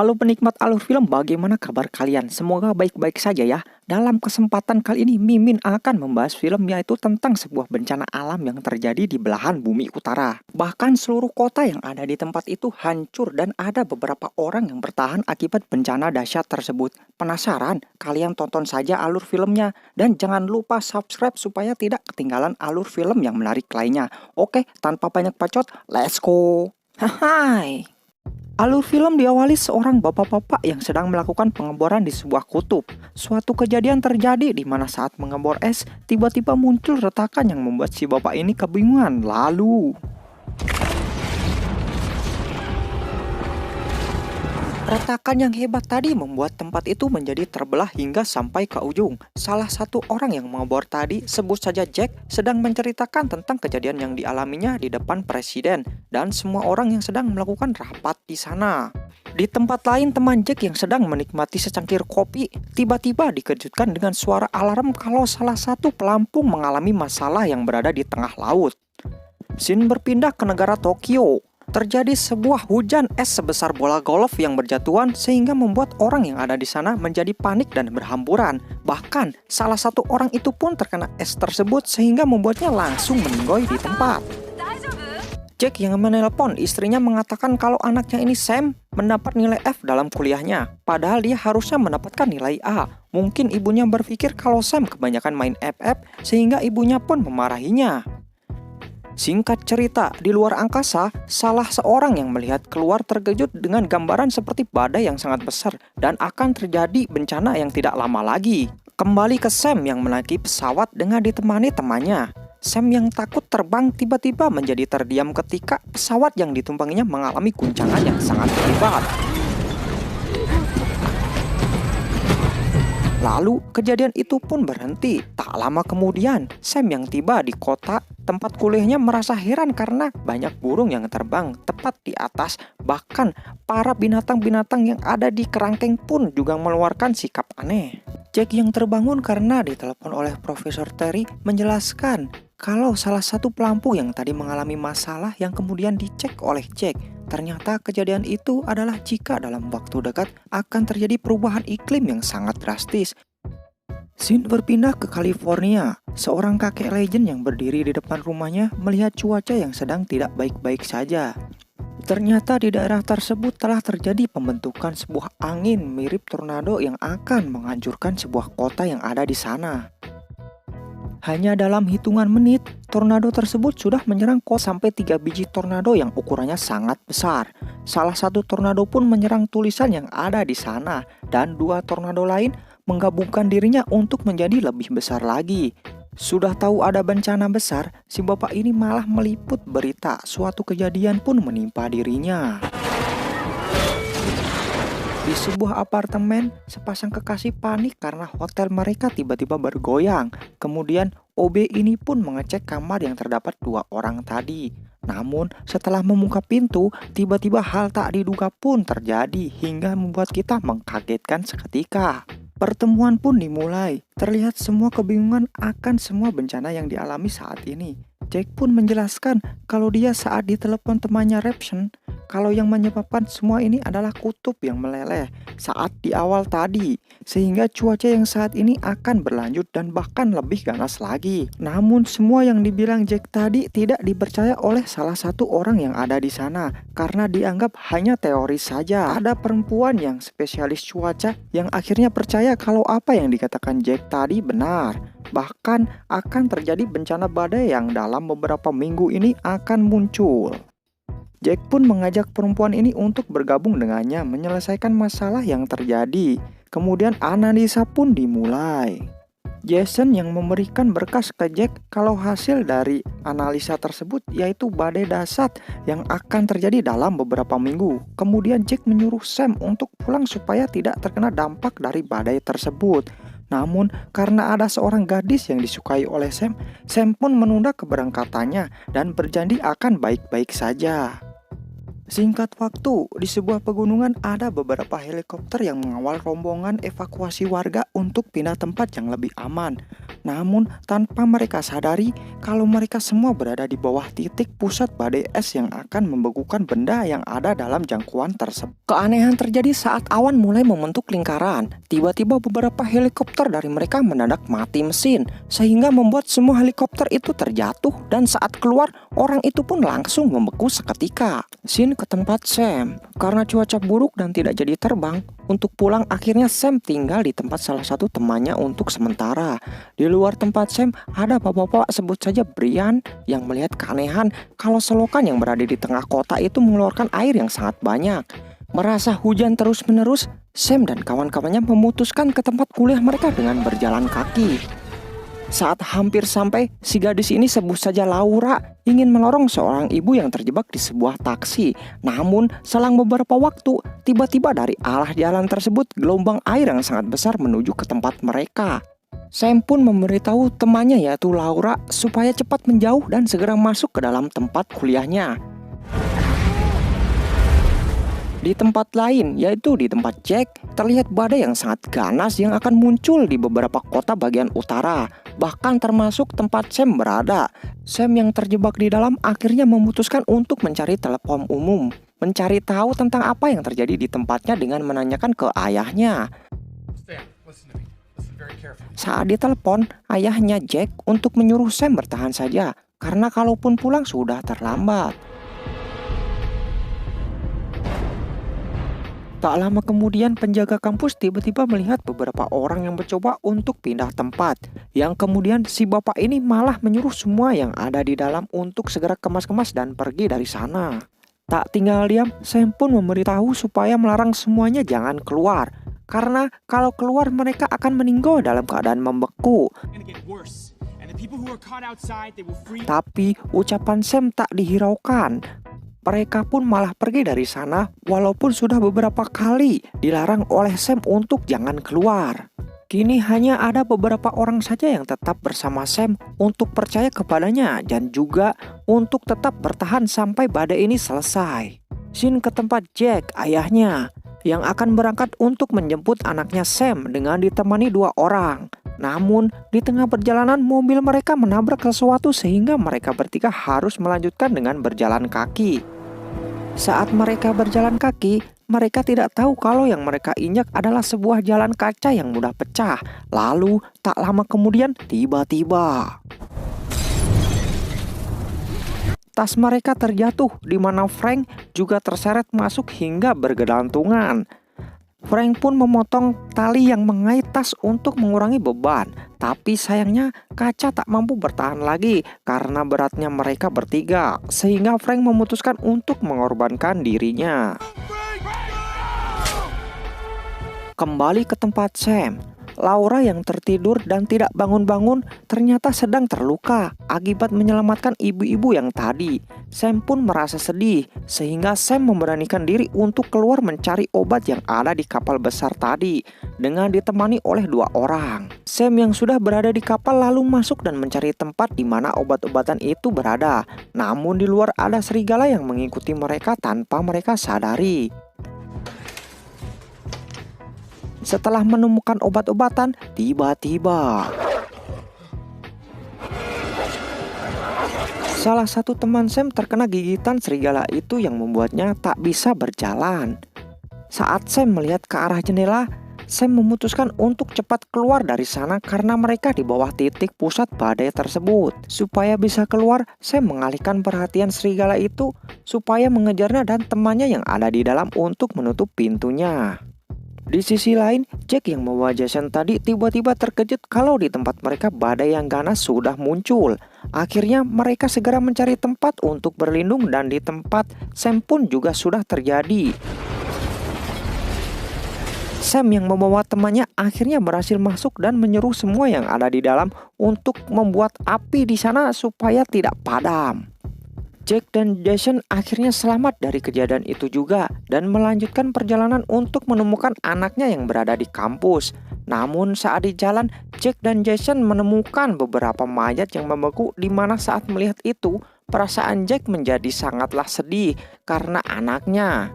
Halo penikmat alur film, bagaimana kabar kalian? Semoga baik-baik saja ya. Dalam kesempatan kali ini, Mimin akan membahas film yaitu tentang sebuah bencana alam yang terjadi di belahan bumi utara. Bahkan seluruh kota yang ada di tempat itu hancur dan ada beberapa orang yang bertahan akibat bencana dahsyat tersebut. Penasaran? Kalian tonton saja alur filmnya. Dan jangan lupa subscribe supaya tidak ketinggalan alur film yang menarik lainnya. Oke, tanpa banyak bacot, let's go! Hai. Alur film diawali seorang bapak-bapak yang sedang melakukan pengeboran di sebuah kutub. Suatu kejadian terjadi di mana saat mengebor es, tiba-tiba muncul retakan yang membuat si bapak ini kebingungan. Lalu retakan yang hebat tadi membuat tempat itu menjadi terbelah hingga sampai ke ujung. Salah satu orang yang mengebor tadi, sebut saja Jack, sedang menceritakan tentang kejadian yang dialaminya di depan presiden dan semua orang yang sedang melakukan rapat di sana. Di tempat lain, teman Jack yang sedang menikmati secangkir kopi tiba-tiba dikejutkan dengan suara alarm kalau salah satu pelampung mengalami masalah yang berada di tengah laut. Scene berpindah ke negara Tokyo. Terjadi sebuah hujan es sebesar bola golf yang berjatuhan sehingga membuat orang yang ada di sana menjadi panik dan berhamburan. Bahkan salah satu orang itu pun terkena es tersebut sehingga membuatnya langsung meninggoy di tempat. Jack yang menelpon istrinya mengatakan kalau anaknya ini Sam mendapat nilai F dalam kuliahnya. Padahal dia harusnya mendapatkan nilai A. Mungkin ibunya berpikir kalau Sam kebanyakan main FF sehingga ibunya pun memarahinya. Singkat cerita, di luar angkasa, salah seorang yang melihat keluar terkejut dengan gambaran seperti badai yang sangat besar dan akan terjadi bencana yang tidak lama lagi. Kembali ke Sam yang menaiki pesawat dengan ditemani temannya. Sam yang takut terbang tiba-tiba menjadi terdiam ketika pesawat yang ditumpanginya mengalami guncangan yang sangat hebat. Lalu kejadian itu pun berhenti. Tak lama kemudian, Sam yang tiba di kota tempat kuliahnya merasa heran karena banyak burung yang terbang tepat di atas. Bahkan para binatang-binatang yang ada di kerangkeng pun juga mengeluarkan sikap aneh. Jack yang terbangun karena ditelepon oleh Profesor Terry menjelaskan kalau salah satu pelampung yang tadi mengalami masalah yang kemudian dicek oleh Jack. Ternyata kejadian itu adalah jika dalam waktu dekat akan terjadi perubahan iklim yang sangat drastis. Scene berpindah ke California. Seorang kakek legend yang berdiri di depan rumahnya melihat cuaca yang sedang tidak baik-baik saja. Ternyata di daerah tersebut telah terjadi pembentukan sebuah angin mirip tornado yang akan menghancurkan sebuah kota yang ada di sana. Hanya dalam hitungan menit, tornado tersebut sudah menyerang kota sampai 3 biji tornado yang ukurannya sangat besar. Salah satu tornado pun menyerang tulisan yang ada di sana, dan 2 tornado lain menggabungkan dirinya untuk menjadi lebih besar lagi. Sudah tahu ada bencana besar, si bapak ini malah meliput berita suatu kejadian pun menimpa dirinya. Di sebuah apartemen, sepasang kekasih panik karena hotel mereka tiba-tiba bergoyang. Kemudian OB ini pun mengecek kamar yang terdapat 2 orang tadi. Namun setelah membuka pintu, tiba-tiba hal tak diduga pun terjadi hingga membuat kita mengkagetkan seketika. Pertemuan pun dimulai. Terlihat semua kebingungan akan semua bencana yang dialami saat ini. Jack pun menjelaskan kalau dia saat ditelepon temannya Repson, kalau yang menyebabkan semua ini adalah kutub yang meleleh saat di awal tadi, sehingga cuaca yang saat ini akan berlanjut dan bahkan lebih ganas lagi. Namun semua yang dibilang Jack tadi tidak dipercaya oleh salah satu orang yang ada di sana karena dianggap hanya teori saja. Ada perempuan yang spesialis cuaca yang akhirnya percaya kalau apa yang dikatakan Jack tadi benar. Bahkan akan terjadi bencana badai yang dalam beberapa minggu ini akan muncul. Jack pun mengajak perempuan ini untuk bergabung dengannya menyelesaikan masalah yang terjadi. Kemudian analisa pun dimulai. Jason yang memberikan berkas ke Jack kalau hasil dari analisa tersebut yaitu badai dahsyat yang akan terjadi dalam beberapa minggu. Kemudian Jack menyuruh Sam untuk pulang supaya tidak terkena dampak dari badai tersebut. Namun karena ada seorang gadis yang disukai oleh Sam, Sam pun menunda keberangkatannya dan berjanji akan baik-baik saja. Singkat waktu, di sebuah pegunungan ada beberapa helikopter yang mengawal rombongan evakuasi warga untuk pindah tempat yang lebih aman. Namun tanpa mereka sadari kalau mereka semua berada di bawah titik pusat badai es yang akan membekukan benda yang ada dalam jangkauan tersebut. Keanehan terjadi saat awan mulai membentuk lingkaran. Tiba-tiba beberapa helikopter dari mereka mendadak mati mesin, sehingga membuat semua helikopter itu terjatuh, dan saat keluar orang itu pun langsung membeku seketika. Scene ke tempat Sam. Karena cuaca buruk dan tidak jadi terbang, untuk pulang akhirnya Sam tinggal di tempat salah satu temannya untuk sementara. Di luar tempat Sam ada bapak-bapak sebut saja Brian yang melihat keanehan kalau selokan yang berada di tengah kota itu mengeluarkan air yang sangat banyak. Merasa hujan terus-menerus, Sam dan kawan-kawannya memutuskan ke tempat kuliah mereka dengan berjalan kaki. Saat hampir sampai, si gadis ini sebut saja Laura ingin melorong seorang ibu yang terjebak di sebuah taksi. Namun selang beberapa waktu, tiba-tiba dari arah jalan tersebut gelombang air yang sangat besar menuju ke tempat mereka. Sam pun memberitahu temannya yaitu Laura supaya cepat menjauh dan segera masuk ke dalam tempat kuliahnya. Di tempat lain, yaitu di tempat Jack, terlihat badai yang sangat ganas yang akan muncul di beberapa kota bagian utara, bahkan termasuk tempat Sam berada. Sam yang terjebak di dalam akhirnya memutuskan untuk mencari telepon umum, mencari tahu tentang apa yang terjadi di tempatnya dengan menanyakan ke ayahnya. Saat ditelepon, ayahnya Jack untuk menyuruh Sam bertahan saja, karena kalaupun pulang sudah terlambat. Tak lama kemudian penjaga kampus tiba-tiba melihat beberapa orang yang mencoba untuk pindah tempat. Yang kemudian si bapak ini malah menyuruh semua yang ada di dalam untuk segera kemas-kemas dan pergi dari sana. Tak tinggal diam, Sam pun memberitahu supaya melarang semuanya jangan keluar. Karena kalau keluar mereka akan meninggal dalam keadaan membeku. Tapi ucapan Sam tak dihiraukan. Mereka pun malah pergi dari sana walaupun sudah beberapa kali dilarang oleh Sam untuk jangan keluar. Kini hanya ada beberapa orang saja yang tetap bersama Sam untuk percaya kepadanya dan juga untuk tetap bertahan sampai badai ini selesai. Scene ke tempat Jack, ayahnya, yang akan berangkat untuk menjemput anaknya Sam dengan ditemani 2 orang. Namun di tengah perjalanan mobil mereka menabrak sesuatu sehingga mereka bertiga harus melanjutkan dengan berjalan kaki. Saat mereka berjalan kaki, mereka tidak tahu kalau yang mereka injak adalah sebuah jalan kaca yang mudah pecah. Lalu tak lama kemudian tiba-tiba tas mereka terjatuh di mana Frank juga terseret masuk hingga bergelantungan. Frank pun memotong tali yang mengait tas untuk mengurangi beban. Tapi sayangnya kaca tak mampu bertahan lagi karena beratnya mereka bertiga. Sehingga Frank memutuskan untuk mengorbankan dirinya. Kembali ke tempat Sam. Laura yang tertidur dan tidak bangun-bangun ternyata sedang terluka akibat menyelamatkan ibu-ibu yang tadi. Sam pun merasa sedih sehingga Sam memberanikan diri untuk keluar mencari obat yang ada di kapal besar tadi dengan ditemani oleh 2 orang. Sam yang sudah berada di kapal lalu masuk dan mencari tempat di mana obat-obatan itu berada. Namun di luar ada serigala yang mengikuti mereka tanpa mereka sadari. Setelah menemukan obat-obatan, tiba-tiba salah satu teman Sam terkena gigitan serigala itu yang membuatnya tak bisa berjalan. Saat Sam melihat ke arah jendela, Sam memutuskan untuk cepat keluar dari sana karena mereka di bawah titik pusat badai tersebut. Supaya bisa keluar, Sam mengalihkan perhatian serigala itu supaya mengejarnya dan temannya yang ada di dalam untuk menutup pintunya. Di sisi lain, Jack yang membawa Jason tadi tiba-tiba terkejut kalau di tempat mereka badai yang ganas sudah muncul. Akhirnya mereka segera mencari tempat untuk berlindung dan di tempat Sam pun juga sudah terjadi. Sam yang membawa temannya akhirnya berhasil masuk dan menyuruh semua yang ada di dalam untuk membuat api di sana supaya tidak padam. Jack dan Jason akhirnya selamat dari kejadian itu juga dan melanjutkan perjalanan untuk menemukan anaknya yang berada di kampus. Namun saat di jalan, Jack dan Jason menemukan beberapa mayat yang membeku di mana saat melihat itu, perasaan Jack menjadi sangatlah sedih karena anaknya.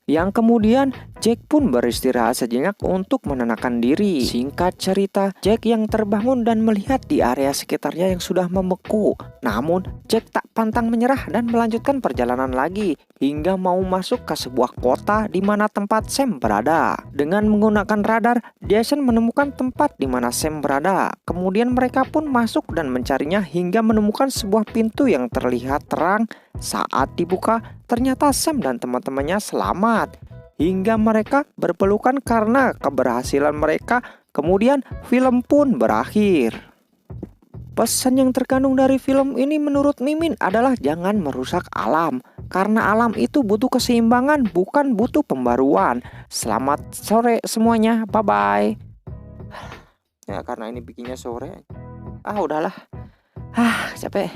Yang kemudian Jack pun beristirahat sejenak untuk menenangkan diri. Singkat cerita, Jack yang terbangun dan melihat di area sekitarnya yang sudah membeku. Namun, Jack tak pantang menyerah dan melanjutkan perjalanan lagi hingga mau masuk ke sebuah kota di mana tempat Sam berada. Dengan menggunakan radar, Jason menemukan tempat di mana Sam berada. Kemudian mereka pun masuk dan mencarinya hingga menemukan sebuah pintu yang terlihat terang. Saat dibuka, ternyata Sam dan teman-temannya selamat. Hingga mereka berpelukan karena keberhasilan mereka. Kemudian film pun berakhir. Pesan yang terkandung dari film ini menurut Mimin adalah jangan merusak alam. Karena alam itu butuh keseimbangan, bukan butuh pembaruan. Selamat sore semuanya, bye-bye. Ya karena ini bikinnya sore. Udahlah. Capek.